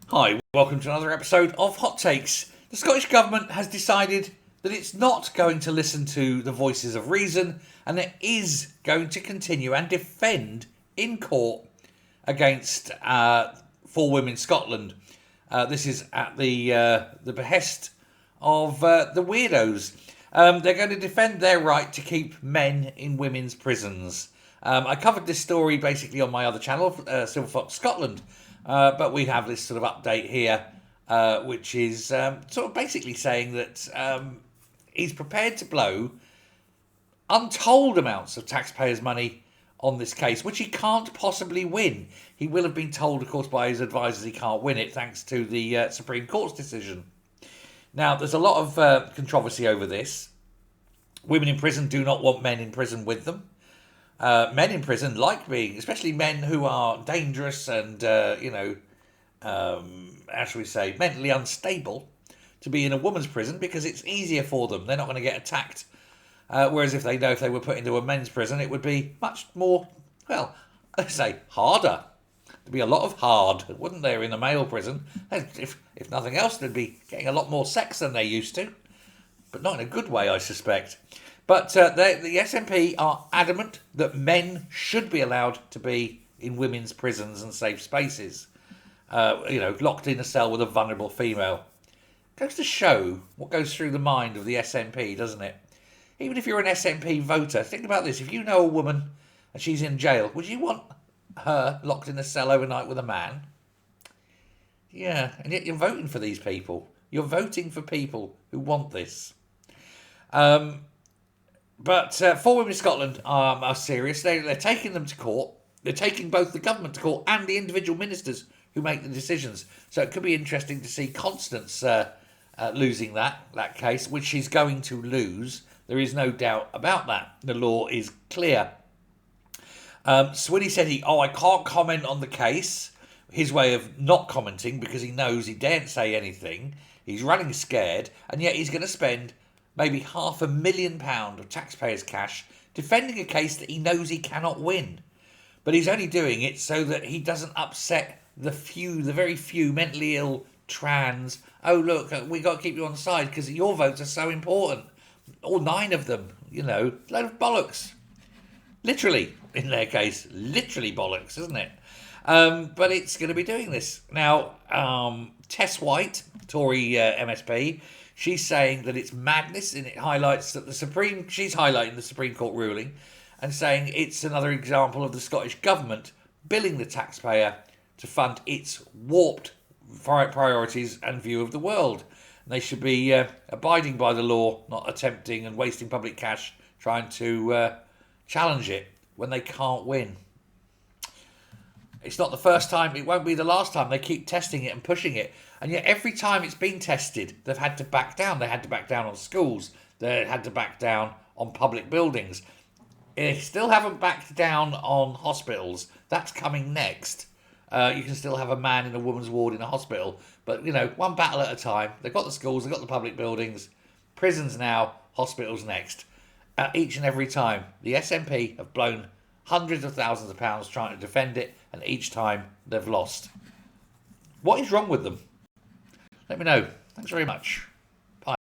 Hi, welcome to another episode of Hot Takes. The Scottish Government has decided that it's not going to listen to the voices of reason and it is going to continue and defend in court against For Women Scotland. This is at the behest of the weirdos. They're going to defend their right to keep men in women's prisons. I covered this story basically on my other channel, Silver Fox Scotland, but we have this sort of update here, which is sort of basically saying that he's prepared to blow untold amounts of taxpayers' money on this case, which he can't possibly win. He will have been told, of course, by his advisors he can't win it, thanks to the Supreme Court's decision. Now, there's a lot of controversy over this. Women in prison do not want men in prison with them. Men in prison like being, especially men who are dangerous and, how shall we say, mentally unstable, to be in a woman's prison because it's easier for them. They're not going to get attacked. Whereas if they were put into a men's prison, it would be much more, well, let's say harder. There'd be a lot of hard, wouldn't there, in a male prison? If nothing else, they'd be getting a lot more sex than they used to. But not in a good way, I suspect. But the SNP are adamant that men should be allowed to be in women's prisons and safe spaces. Locked in a cell with a vulnerable female. Goes to show what goes through the mind of the SNP, doesn't it? Even if you're an SNP voter, think about this. If you know a woman and she's in jail, would you want her locked in a cell overnight with a man? Yeah, and yet you're voting for these people. You're voting for people who want this. But For Women in Scotland are serious. They're taking them to court. They're taking both the government to court and the individual ministers who make the decisions. So it could be interesting to see Constance losing that case, which she's going to lose. There is no doubt about that. The law is clear. Swinny said I can't comment on the case. His way of not commenting because he knows he daren't say anything. He's running scared, and yet he's going to spend maybe £500,000 of taxpayers' cash defending a case that he knows he cannot win. But he's only doing it so that he doesn't upset the very few mentally ill trans. Oh, look, we got to keep you on the side because your votes are so important. All 9 of them, load of bollocks. Literally, in their case, literally bollocks, isn't it? But it's going to be doing this. Now, Tess White, Tory MSP, she's saying that it's madness, and it highlights that she's highlighting the Supreme Court ruling and saying it's another example of the Scottish Government billing the taxpayer to fund its warped priorities and view of the world. And they should be abiding by the law, not attempting and wasting public cash trying to challenge it when they can't win. It's not the first time, it won't be the last time. They keep testing it and pushing it. And yet every time it's been tested, they've had to back down. They had to back down on schools. They had to back down on public buildings. They still haven't backed down on hospitals. That's coming next. You can still have a man in a woman's ward in a hospital. But, one battle at a time. They've got the schools, they've got the public buildings. Prisons now, hospitals next. Each and every time. The SNP have blown hundreds of thousands of pounds trying to defend it, and each time they've lost. What is wrong with them? Let me know. Thanks very much.